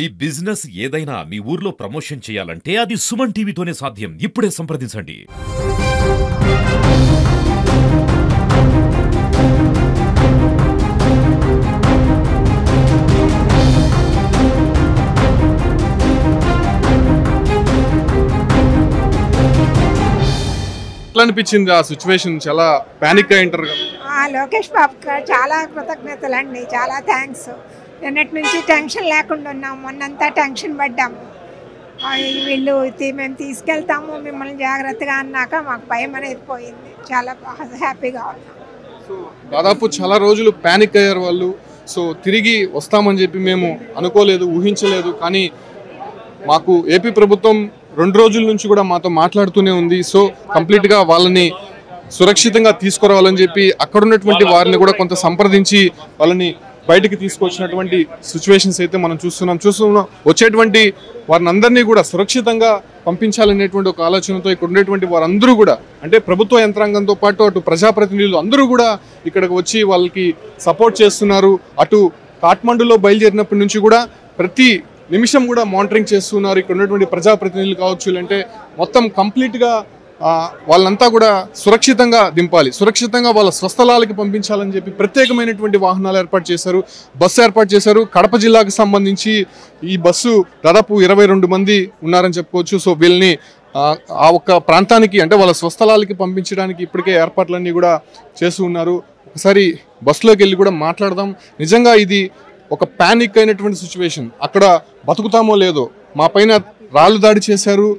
ఈ బిజినెస్ ఏదైనా మీ ఊర్లో ప్రమోషన్ చేయాలంటే అది సుమన్ టీవీతోనే సాధ్యం. ఇప్పుడే సంప్రదించండి. ఎట్లా అనిపించింది ఆ సిచ్యువేషన్? చాలా పానిక్ అయి ఉంటారు కదా. లోకేష్ బాబుకి చాలా కృతజ్ఞతలండి, చాలా థ్యాంక్స్. నిన్నటి నుంచి టెన్షన్ లేకుండా ఉన్నాము, మొన్నంతా టెన్షన్ పడ్డాము. వీళ్ళు మేము తీసుకెళ్తాము మిమ్మల్ని జాగ్రత్తగా అన్నాక మాకు భయం అనేది పోయింది. చాలా హ్యాపీగా ఉన్నాం. సో దాదాపు చాలా రోజులు పానిక్ అయ్యారు వాళ్ళు. సో తిరిగి వస్తామని చెప్పి మేము అనుకోలేదు, ఊహించలేదు. కానీ మాకు ఏపీ ప్రభుత్వం 2 రోజుల నుంచి కూడా మాతో మాట్లాడుతూనే ఉంది. సో కంప్లీట్గా వాళ్ళని సురక్షితంగా తీసుకురావాలని చెప్పి అక్కడ ఉన్నటువంటి వారిని కూడా కొంత సంప్రదించి వాళ్ళని బయటికి తీసుకొచ్చినటువంటి సిచ్యువేషన్స్ అయితే మనం చూస్తున్నాం. వచ్చేటువంటి వారిని అందరినీ కూడా సురక్షితంగా పంపించాలనేటువంటి ఒక ఆలోచనతో ఇక్కడ ఉండేటువంటి వారందరూ కూడా, అంటే ప్రభుత్వ యంత్రాంగంతో పాటు అటు ప్రజాప్రతినిధులు అందరూ కూడా ఇక్కడికి వచ్చి వాళ్ళకి సపోర్ట్ చేస్తున్నారు. అటు కాఠ్మండూలో బయలుదేరినప్పటి నుంచి కూడా ప్రతి నిమిషం కూడా మానిటరింగ్ చేస్తున్నారు. ఇక్కడ ఉన్నటువంటి ప్రజాప్రతినిధులు కావచ్చు, అంటే మొత్తం కంప్లీట్గా వాళ్ళంతా కూడా సురక్షితంగా దింపాలి, సురక్షితంగా వాళ్ళ స్వస్థలాలకి పంపించాలని చెప్పి ప్రత్యేకమైనటువంటి వాహనాలు ఏర్పాటు చేశారు, బస్సు ఏర్పాటు చేశారు. కడప జిల్లాకు సంబంధించి ఈ బస్సు దాదాపు 22 మంది ఉన్నారని చెప్పుకోవచ్చు. సో వీళ్ళని ఆ ఒక్క ప్రాంతానికి, అంటే వాళ్ళ స్వస్థలాలకి పంపించడానికి ఇప్పటికే ఏర్పాట్లన్నీ కూడా చేస్తూ ఉన్నారు. ఒకసారి బస్సులోకి వెళ్ళి కూడా మాట్లాడదాం. నిజంగా ఇది ఒక ప్యానిక్ అయినటువంటి సిచ్యువేషన్. అక్కడ బతుకుతామో లేదో, మా పైన రాళ్ళు దాడి చేశారు,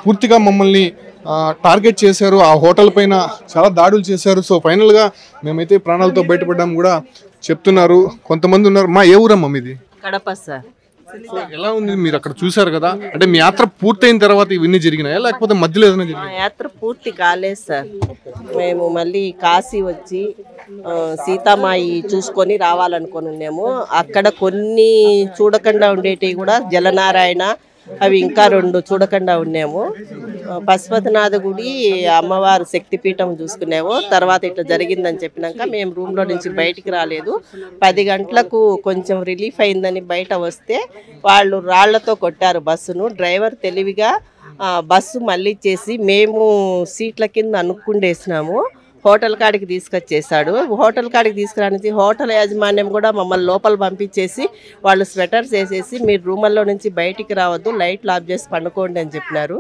పూర్తిగా మమ్మల్ని టార్గెట్ చేశారు, ఆ హోటల్ పైన చాలా దాడులు చేశారు. సో ఫైనల్గా మేమైతే ప్రాణాలతో బయటపడ్డాము కూడా చెప్తున్నారు. కొంతమంది ఉన్నారు. మా ఏ ఊరమ్మా మీది? కడప సార్. సో ఎలా ఉంది? మీరు అక్కడ చూసారు కదా, అంటే మీ యాత్ర పూర్తయిన తర్వాత ఇవన్నీ జరిగినాయా లేకపోతే మధ్యలో ఏదైనా జరిగిందా? మా యాత్ర పూర్తి కాలేదు సార్. మేము మళ్ళీ కాశీ వచ్చి సీతామాయి చూసుకొని రావాలనుకొని ఉన్నాము. అక్కడ కొన్ని చూడకుండా ఉండేటివి కూడా జలనారాయణ, అవి ఇంకా 2 చూడకుండా ఉన్నాము. పశుపతినాథ గుడి, అమ్మవారు శక్తిపీఠం చూసుకున్నాము. తర్వాత ఇట్లా జరిగిందని చెప్పినాక మేము రూమ్లో నుంచి బయటికి రాలేదు. 10 గంటలకు కొంచెం రిలీఫ్ అయిందని బయట వస్తే వాళ్ళు రాళ్లతో కొట్టారు బస్సును. డ్రైవర్ తెలివిగా బస్సు మళ్ళీ చేసి మేము సీట్ల కింద అనుక్కుండేసినాము. హోటల్ కాడికి తీసుకొచ్చేసాడు. హోటల్ కాడికి తీసుకురానికి హోటల్ యాజమాన్యం కూడా మమ్మల్ని లోపల పంపించేసి వాళ్ళు స్వెటర్స్ వేసేసి మీరు రూముల్లో నుంచి బయటికి రావద్దు, లైట్లు ఆఫ్ చేసి పండుకోండి అని చెప్పినారు.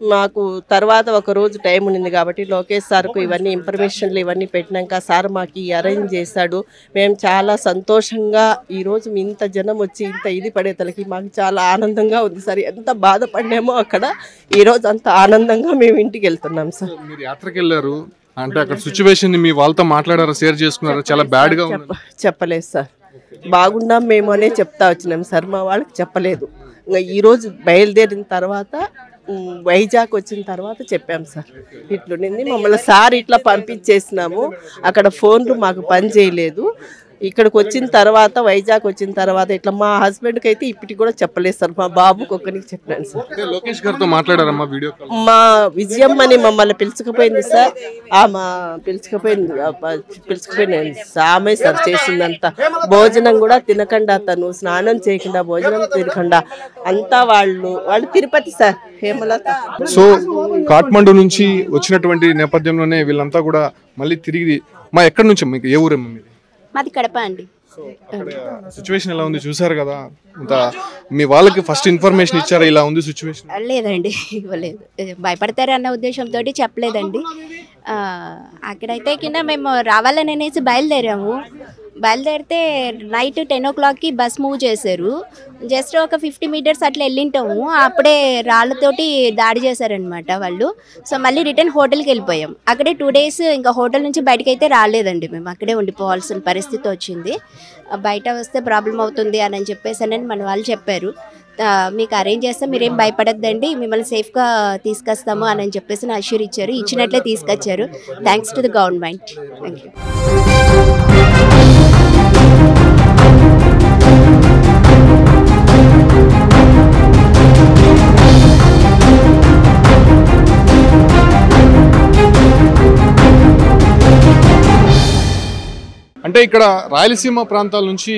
మాకు తర్వాత ఒక రోజు టైం ఉంది కాబట్టి లోకేష్ సార్కు ఇవన్నీ ఇన్ఫర్మేషన్లు ఇవన్నీ పెట్టినాక సార్ మాకు అరేంజ్ చేశాడు. మేము చాలా సంతోషంగా ఈరోజు ఇంత జనం వచ్చి ఇంత ఇది పడేతలకి మాకు చాలా ఆనందంగా ఉంది సార్. ఎంత బాధపడినామో అక్కడ, ఈరోజు అంత ఆనందంగా మేము ఇంటికి వెళ్తున్నాం సార్. మీరు యాత్రకి వెళ్ళారు అంటే అక్కడ సిచ్యువేషన్ మీ వాళ్ళతో మాట్లాడారా, షేర్ చేసుకున్నారా? చాలా బ్యాడ్గా చెప్పలేదు సార్. బాగున్నాం మేము అనే చెప్తా వచ్చినాం సార్, మా వాళ్ళకి చెప్పలేదు. ఇంకా ఈరోజు బయలుదేరిన తర్వాత వైజాగ్ వచ్చిన తర్వాత చెప్పాం సార్. ఇట్లుండింది మమ్మల్ని సార్ ఇట్లా పంపించేసినాము. అక్కడ ఫోన్లు మాకు పని చేయలేదు. ఇక్కడికి వచ్చిన తర్వాత, వైజాగ్ వచ్చిన తర్వాత ఇట్లా మా హస్బెండ్కి అయితే ఇప్పటికి కూడా చెప్పలేదు సార్. మా బాబుకి ఒక్కరికి చెప్పాను సార్. లోకేష్ గారితో మాట్లాడారమ్మా వీడియో కాల్? మా విజయమ్మని మమ్మల్ని పిలుచుకుపోయింది సార్. మా పిలుచుకుపోయింది ఆమె సార్ చేసిందంతా. భోజనం కూడా తినకుండా, తను స్నానం చేయకుండా భోజనం తినకుండా అంతా వాళ్ళు తిరుపతి సార్, హేమలత. సో కాఠ్మండూ నుంచి వచ్చినటువంటి నేపథ్యంలోనే వీళ్ళంతా కూడా మళ్ళీ తిరిగి ఎక్కడి నుంచి, మీకు ఏ ఊరేమో మీది? మాది కడప అండి. సిచ్యువేషన్ ఎలా ఉంది చూసారు కదా, మీ వాళ్ళకి ఫస్ట్ ఇన్ఫర్మేషన్ ఇచ్చారా ఇలా ఉంది సిచ్యువేషన్? లేదండి, ఇవ్వలేదు. భయపడతారు అన్న ఉద్దేశంతో చెప్పలేదండి. అక్కడైతే కింద మేము రావాలని అనేసి బయలుదేరితే నైట్ 10 o'clockకి బస్ మూవ్ చేశారు. జస్ట్ ఒక 50 meters అట్లా వెళ్ళింటాము. అప్పుడే రాళ్ళతోటి దాడి చేశారనమాట వాళ్ళు. సో మళ్ళీ రిటర్న్ హోటల్కి వెళ్ళిపోయాం. అక్కడే 2 days ఇంకా హోటల్ నుంచి బయటకు అయితే రాలేదండి. మేము అక్కడే ఉండిపోవాల్సిన పరిస్థితి వచ్చింది. బయట వస్తే ప్రాబ్లం అవుతుంది అని చెప్పేసి మన వాళ్ళు చెప్పారు. మీకు అరేంజ్ చేస్తాం, మీరేం భయపడద్దండి, మిమ్మల్ని సేఫ్గా తీసుకొస్తాము అని చెప్పేసి అష్యూర్ ఇచ్చారు. ఇచ్చినట్లే తీసుకొచ్చారు. Thanks to the government. Thank you. అంటే ఇక్కడ రాయలసీమ ప్రాంతాల నుంచి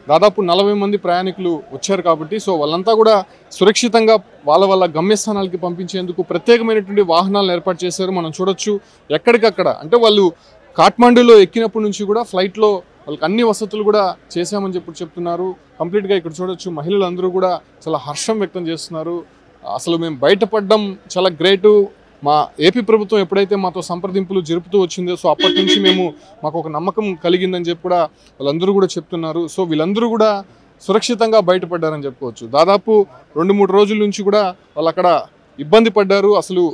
దాదాపు 40 మంది ప్రయాణికులు వచ్చారు కాబట్టి సో వాళ్ళంతా కూడా సురక్షితంగా వాళ్ళ గమ్యస్థానాలకి పంపించేందుకు ప్రత్యేకమైనటువంటి వాహనాలను ఏర్పాటు చేశారు. మనం చూడొచ్చు ఎక్కడికక్కడ, అంటే వాళ్ళు కాఠ్మండూలో ఎక్కినప్పటి నుంచి కూడా ఫ్లైట్లో వాళ్ళకి అన్ని వసతులు కూడా చేశామని చెప్తున్నారు. కంప్లీట్గా ఇక్కడ చూడొచ్చు మహిళలందరూ కూడా చాలా హర్షం వ్యక్తం చేస్తున్నారు. అసలు మేము బయటపడడం చాలా గ్రేటు. మా ఏపీ ప్రభుత్వం ఎప్పుడైతే మాతో సంప్రదింపులు జరుపుతూ వచ్చిందో సో అప్పటి నుంచి మాకు ఒక నమ్మకం కలిగిందని చెప్పి కూడా వాళ్ళందరూ కూడా చెప్తున్నారు. సో వీళ్ళందరూ కూడా సురక్షితంగా బయటపడ్డారని చెప్పుకోవచ్చు. దాదాపు 2-3 రోజుల నుంచి కూడా వాళ్ళు అక్కడ ఇబ్బంది పడ్డారు. అసలు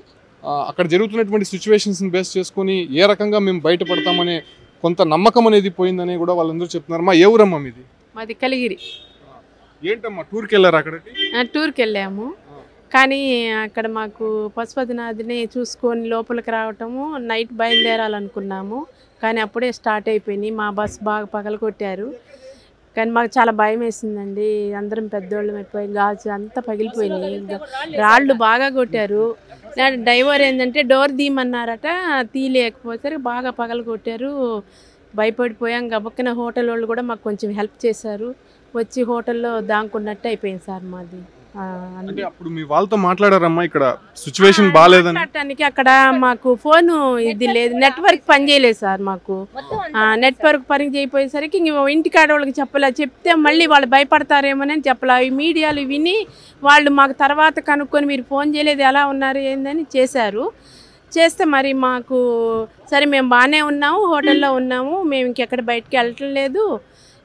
అక్కడ జరుగుతున్నటువంటి సిచ్యువేషన్స్ని బేస్ చేసుకొని ఏ రకంగా మేము బయటపడతామనే కొంత నమ్మకం అనేది పోయిందని కూడా వాళ్ళందరూ చెప్తున్నారు. మా ఏ ఊరమ్మా మీది? మాది కలిగిరి. ఏంటమ్మా టూర్కి వెళ్ళారు? అక్కడికి టూర్కి వెళ్ళాము, కానీ అక్కడ మాకు పశుపతినాథ్ని చూసుకొని లోపలికి రావటము నైట్ బయలుదేరాలనుకున్నాము, కానీ అప్పుడే స్టార్ట్ అయిపోయినాయి. మా బస్సు బాగా పగలగొట్టారు, కానీ మాకు చాలా భయం వేసిందండి. అందరం పెద్దోళ్ళం అయిపోయి గాజు అంతా పగిలిపోయినాయి, రాళ్ళు బాగా కొట్టారు. డ్రైవర్ ఏంటంటే డోర్ తీయమన్నారట, తీయలేకపోతే బాగా పగలగొట్టారు. భయపడిపోయాం. గబక్కన హోటల్ వాళ్ళు కూడా మాకు కొంచెం హెల్ప్ చేశారు. వచ్చి హోటల్లో దాంకున్నట్టు అయిపోయింది సార్ మాది. అంటే అప్పుడు మీ వాళ్ళతో మాట్లాడారమ్మా ఇక్కడ సిచ్యువేషన్ బాగాలేదని? మాట్లాడటానికి అక్కడ మాకు ఫోన్ ఇది లేదు, నెట్వర్క్ పనిచేయలేదు సార్. మాకు నెట్వర్క్ పని చేయపోయేసరికి ఇంటికాడ వాళ్ళకి చెప్తే మళ్ళీ వాళ్ళు భయపడతారేమోనని చెప్పలే. ఈ మీడియాలు విని వాళ్ళు మాకు తర్వాత కనుక్కొని మీరు ఫోన్ చేయలేదు, ఎలా ఉన్నారు ఏందని చేస్తే మరి మాకు సరే మేము బాగానే ఉన్నాము, హోటల్లో ఉన్నాము, మేము ఇంకెక్కడ బయటికి వెళ్ళటం లేదు,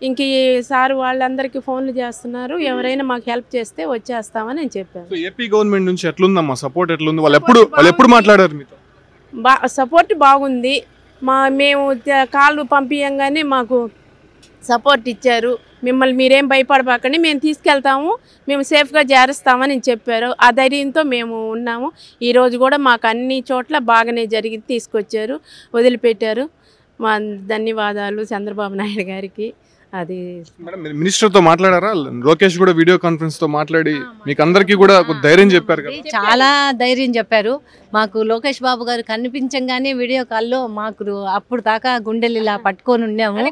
ఇంక ఈ సార్ వాళ్ళందరికీ ఫోన్లు చేస్తున్నారు, ఎవరైనా మాకు హెల్ప్ చేస్తే వచ్చేస్తామని నేను చెప్పాను. ఏపీ గవర్నమెంట్ నుంచి ఎట్లుందమ్మా సపోర్ట్? ఎట్లుంది? వాళ్ళు ఎప్పుడు మాట్లాడారు మీతో? సపోర్ట్ బాగుంది. మేము కాళ్ళు పంపించగానే మాకు సపోర్ట్ ఇచ్చారు. మిమ్మల్ని మీరేం భయపడబాకండి, మేము తీసుకెళ్తాము, మేము సేఫ్గా చేరుస్తామని చెప్పారు. ఆ ధైర్యంతో మేము ఉన్నాము. ఈరోజు కూడా మాకు అన్ని చోట్ల బాగానే జరిగి తీసుకొచ్చారు, వదిలిపెట్టారు. మా ధన్యవాదాలు చంద్రబాబు నాయుడు గారికి. అది మినిస్టర్తో మాట్లాడారా? లోకేష్ కూడా వీడియో కాన్ఫరెన్స్ తో మాట్లాడి మీకు అందరికీ కూడా ధైర్యం చెప్పారు కదా? చాలా ధైర్యం చెప్పారు మాకు. లోకేష్ బాబు గారు కనిపించగానే వీడియో కాల్లో మాకు అప్పుడు దాకా గుండెలు ఇలా పట్టుకొని ఉన్నాము.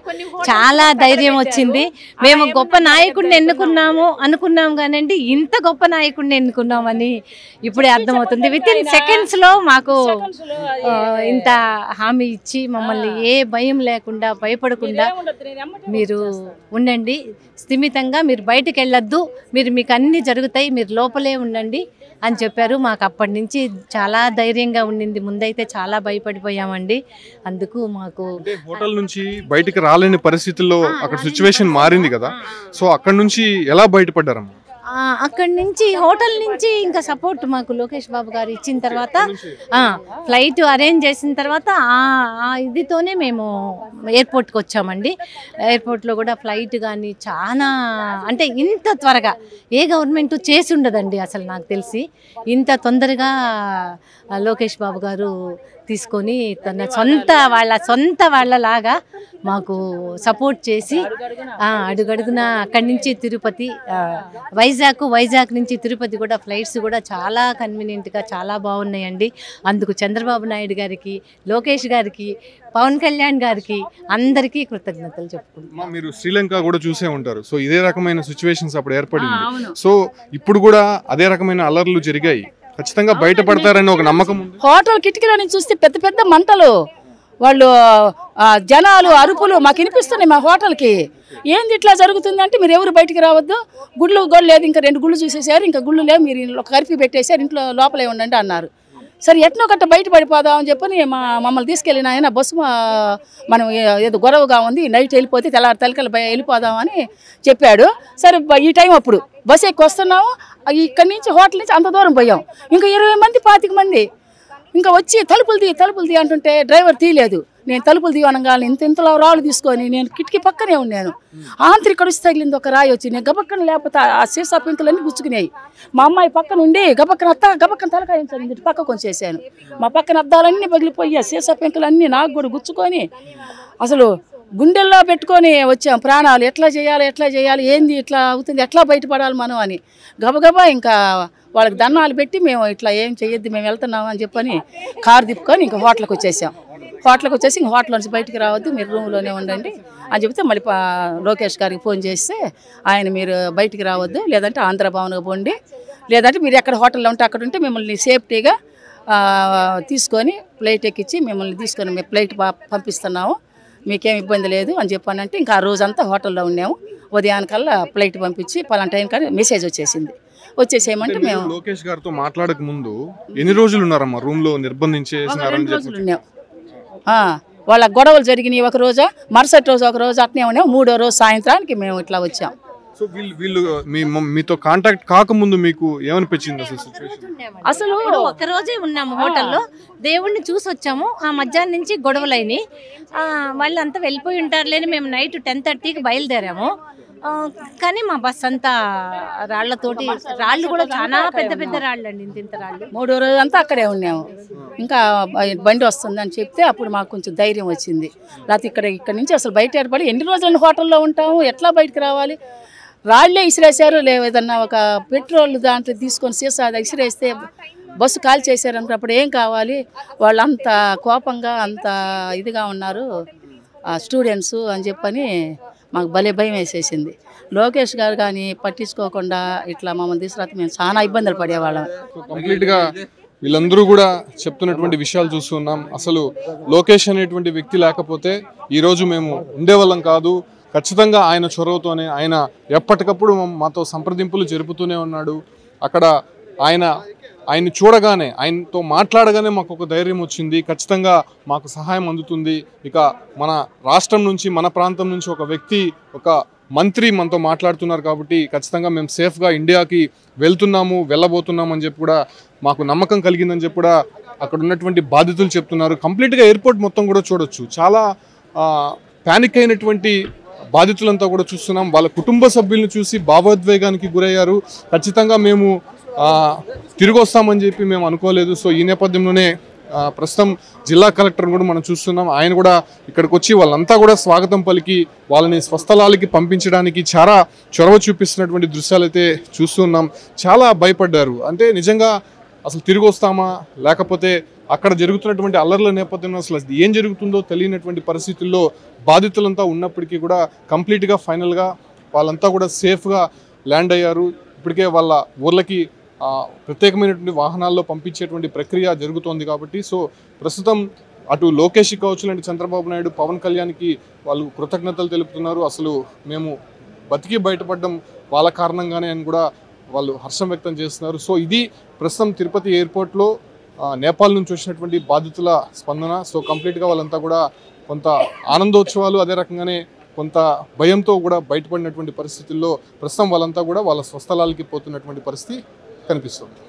చాలా ధైర్యం వచ్చింది. మేము గొప్ప నాయకుడిని అనుకున్నాము కానండి, ఇంత గొప్ప నాయకుడిని ఎన్నుకున్నామని ఇప్పుడే అర్థమవుతుంది. వితిన్ సెకండ్స్ లో మాకు ఇంత హామీ ఇచ్చి మమ్మల్ని ఏ భయం లేకుండా భయపడకుండా మీరు ఉండండి, స్థిమితంగా మీరు బయటకు వెళ్ళొద్దు, మీకు అన్నీ జరుగుతాయి, మీరు లోపలే ఉండండి అని చెప్పారు. మాకు అప్పటి నుంచి చాలా ధైర్యంగా ఉండింది. ముందైతే చాలా భయపడిపోయామండి. అందుకు మాకు హోటల్ నుంచి బయటికి రాలేని పరిస్థితుల్లో అక్కడ సిచ్యువేషన్ మారింది కదా, సో అక్కడ నుంచి ఎలా బయటపడ్డారమ్మా? అక్కడి నుంచి హోటల్ నుంచి ఇంకా సపోర్ట్ మాకు లోకేష్ బాబు గారు ఇచ్చిన తర్వాత, ఫ్లైట్ అరేంజ్ చేసిన తర్వాత ఇదితోనే మేము ఎయిర్పోర్ట్కి వచ్చామండి. ఎయిర్పోర్ట్లో కూడా ఫ్లైట్ కానీ చాలా, అంటే ఇంత త్వరగా ఏ గవర్నమెంట్ చేసి ఉండదండి అసలు నాకు తెలిసి. ఇంత తొందరగా లోకేష్ బాబు గారు తీసుకొని తన సొంత వాళ్ళలాగా మాకు సపోర్ట్ చేసి అడుగడుగున అక్కడి నుంచి తిరుపతి, వైజాగ్ నుంచి తిరుపతి కూడా ఫ్లైట్స్ కూడా చాలా కన్వీనియంట్గా చాలా బాగున్నాయండి. అందుకు చంద్రబాబు నాయుడు గారికి, లోకేష్ గారికి, పవన్ కళ్యాణ్ గారికి అందరికీ కృతజ్ఞతలు చెప్పుకుంటున్నాం. మీరు శ్రీలంక కూడా చూసే ఉంటారు, సో ఇదే రకమైన సిచ్యువేషన్స్ అప్పుడు ఏర్పడింది. సో ఇప్పుడు కూడా అదే రకమైన అల్లర్లు జరిగాయి. ఖచ్చితంగా బయటపడతారని ఒక నమ్మకం ఉంది. హోటల్ కిటికీలో నుంచి చూస్తే పెద్ద పెద్ద మంటలు, వాళ్ళు జనాలు అరుపులు మాకు వినిపిస్తున్నాయి మా హోటల్కి. ఏంది ఇట్లా జరుగుతుంది అంటే, మీరు ఎవరు బయటికి రావద్దు, గుళ్ళు లేదు, ఇంకా 2 గుళ్ళు చూసేసారు, ఇంకా గుళ్ళు లేవు, మీరు కర్ఫ్యూ పెట్టేశారు, ఇంట్లో లోపలే ఉండండి అన్నారు. సరే ఎట్నో గట్ట బయట పడిపోదాం అని చెప్పని మమ్మల్ని తీసుకెళ్ళిన ఆయన బస్సు మనం ఏదో గొడవగా ఉంది, నైట్ వెళ్ళిపోతే తెల్లకలు వెళ్ళిపోదామని చెప్పాడు. సరే ఈ టైం అప్పుడు బస్సు ఎక్కి వస్తున్నాము, ఇక్కడి నుంచి హోటల్ నుంచి అంత దూరం పోయాం. ఇంకా 20 మంది 25 మంది ఇంకా వచ్చి తలుపులు తీ అంటుంటే డ్రైవర్ తీయలేదు. నేను తలుపులు తీయనగానే ఇంతలో రాళ్ళు తీసుకొని నేను కిటికీ పక్కనే ఉన్నాను. ఆంతరిక వచ్చి తగిలింది ఒక రాయి వచ్చి, నేను గబక్కన లేకపోతే ఆ సీసా పెంకులన్నీ గుచ్చుకున్నాయి. మా అమ్మాయి పక్కన ఉండి గబక్కన తలకాయించాను, పక్క కొంచేసాను. మా పక్కన అద్దాలన్నీ పగిలిపోయి ఆ సీసా పెంకులన్నీ నాకు కూడా గుచ్చుకొని అసలు గుండెల్లో పెట్టుకొని వచ్చాం. ప్రాణాలు ఎట్లా చేయాలి, ఏంది ఇట్లా అవుతుంది, ఎట్లా బయటపడాలి మనం అని గబగబా ఇంకా వాళ్ళకి దండాలు పెట్టి మేము ఇట్లా ఏం చేయొద్దు, మేము వెళ్తున్నాం అని చెప్పని కారు తిప్పుకొని ఇంకా హోటల్కి వచ్చేసాం. హోటల్కి వచ్చేసి ఇంక హోటల్ నుంచి బయటికి రావద్దు, మీరు రూమ్లోనే ఉండండి అని చెప్తే మళ్ళీ లోకేష్ గారికి ఫోన్ చేస్తే ఆయన మీరు బయటికి రావద్దు, లేదంటే ఆంధ్ర భవన్కి పోండి, లేదంటే మీరు ఎక్కడ హోటల్లో ఉంటే అక్కడ ఉంటే మిమ్మల్ని సేఫ్టీగా తీసుకొని ఫ్లైట్ ఎక్కించి మిమ్మల్ని తీసుకొని మేము ఫ్లైట్ పంపిస్తున్నాము, మీకేం ఇబ్బంది లేదు అని చెప్పానంటే ఇంకా ఆ రోజంతా హోటల్లో ఉన్నాము. ఉదయానికల్లా ఫ్లైట్ పంపించి పలానా టైం కానీ మెసేజ్ వచ్చేసేయమంటే మేము లోకేష్ గారితో మాట్లాడక ముందు ఎన్ని రోజులు ఉన్నారమ్మా రూమ్ లో నిర్బంధించేసినారని 2 రోజులు ఉన్నాం. వాళ్ళ గొడవలు జరిగినాయి ఒక రోజు, మరుసటి రోజు ఒక రోజు అట్నే ఉన్నాం. 3వ రోజు సాయంత్రానికి మేము ఇట్లా వచ్చాం. సో వీళ్ళు మీతో కాంటాక్ట్ కాకముందు మీకు ఏమనిపించింది అసలు ఒక రోజే ఉన్నాము హోటల్లో, దేవుణ్ణి చూసి వచ్చాము. ఆ మధ్యాహ్నం నుంచి గొడవలైనవి, వాళ్ళంతా వెళ్ళిపోయి ఉంటారులేని మేము నైట్ 10:30కి బయలుదేరాము. కానీ మా బస్ అంతా రాళ్ళు కూడా చాలా పెద్ద పెద్ద రాళ్ళు అండి, ఇంత రాళ్ళు. 3వ రోజు అంతా అక్కడే ఉన్నాము. ఇంకా బండి వస్తుందని చెప్తే అప్పుడు మాకు కొంచెం ధైర్యం వచ్చింది. లేకపోతే ఇక్కడ నుంచి అసలు బయట ఏర్పడి ఎన్ని రోజులు హోటల్లో ఉంటాము, ఎట్లా బయటకు రావాలి? రాళ్లే ఇసిరేసారు, లేదన్నా ఒక పెట్రోల్ దాంట్లో తీసుకొని సీసా ఇసిరేస్తే బస్సు కాల్ చేశారు అనుకో, అప్పుడు ఏం కావాలి? వాళ్ళు అంత కోపంగా అంత ఇదిగా ఉన్నారు స్టూడెంట్స్ అని చెప్పని మాకు భలే భయం వేసేసింది. లోకేష్ గారు కానీ పట్టించుకోకుండా ఇట్లా మమ్మల్ని తీసుకురాతే మేము చాలా ఇబ్బందులు పడేవాళ్ళం. కంప్లీట్గా వీళ్ళందరూ కూడా చెప్తున్నటువంటి విషయాలు చూస్తున్నాం. అసలు లోకేష్ అనేటువంటి వ్యక్తి లేకపోతే ఈరోజు మేము ఉండేవాళ్ళం కాదు. ఖచ్చితంగా ఆయన చొరవతోనే ఆయన ఎప్పటికప్పుడు మాతో సంప్రదింపులు జరుపుతూనే ఉన్నాడు. అక్కడ ఆయన్ని చూడగానే, ఆయనతో మాట్లాడగానే మాకు ఒక ధైర్యం వచ్చింది, ఖచ్చితంగా మాకు సహాయం అందుతుంది. ఇక మన రాష్ట్రం నుంచి, మన ప్రాంతం నుంచి ఒక వ్యక్తి, ఒక మంత్రి మనతో మాట్లాడుతున్నారు కాబట్టి ఖచ్చితంగా మేము సేఫ్గా ఇండియాకి వెళ్ళబోతున్నాము అని చెప్పి కూడా మాకు నమ్మకం కలిగిందని చెప్పి కూడా అక్కడ ఉన్నటువంటి బాధితులు చెప్తున్నారు. కంప్లీట్గా ఎయిర్పోర్ట్ మొత్తం కూడా చూడొచ్చు, చాలా ప్యానిక్ అయినటువంటి బాధితులంతా కూడా చూస్తున్నాం. వాళ్ళ కుటుంబ సభ్యులను చూసి భావోద్వేగానికి గురయ్యారు. ఖచ్చితంగా మేము తిరిగి వస్తామని చెప్పి మేము అనుకోలేదు. సో ఈ నేపథ్యంలోనే ప్రస్తుతం జిల్లా కలెక్టర్ కూడా మనం చూస్తున్నాం. ఆయన కూడా ఇక్కడికి వచ్చి వాళ్ళంతా కూడా స్వాగతం పలికి వాళ్ళని స్వస్థలాలకి పంపించడానికి చాలా చొరవ చూపిస్తున్నటువంటి దృశ్యాలు అయితే చూస్తున్నాం. చాలా భయపడ్డారు. అంటే నిజంగా అసలు తిరిగి వస్తామా, లేకపోతే అక్కడ జరుగుతున్నటువంటి అల్లర్ల నేపథ్యంలో అసలు ఏం జరుగుతుందో తెలియనటువంటి పరిస్థితుల్లో బాధితులంతా ఉన్నప్పటికీ కూడా కంప్లీట్గా ఫైనల్గా వాళ్ళంతా కూడా సేఫ్గా ల్యాండ్ అయ్యారు. ఇప్పటికే వాళ్ళ ఊర్లకి ప్రత్యేకమైనటువంటి వాహనాల్లో పంపించేటువంటి ప్రక్రియ జరుగుతోంది కాబట్టి సో ప్రస్తుతం అటు లోకేష్ కావచ్చు, లాంటి చంద్రబాబు నాయుడు, పవన్ కళ్యాణ్కి వాళ్ళు కృతజ్ఞతలు తెలుపుతున్నారు. అసలు మేము బతికి బయటపడడం వాళ్ళ కారణంగానే అని కూడా వాళ్ళు హర్షం వ్యక్తం చేస్తున్నారు. సో ఇది ప్రస్తుతం తిరుపతి ఎయిర్పోర్ట్లో నేపాల్ నుంచి వచ్చినటువంటి బాధితుల స్పందన. సో కంప్లీట్గా వాళ్ళంతా కూడా కొంత ఆనందోత్సవాలు, అదే రకంగానే కొంత భయంతో కూడా బయటపడినటువంటి పరిస్థితుల్లో ప్రస్తుతం వాళ్ళంతా కూడా వాళ్ళ స్వస్థలాలకి పోతున్నటువంటి పరిస్థితి కనిపిస్తుంది.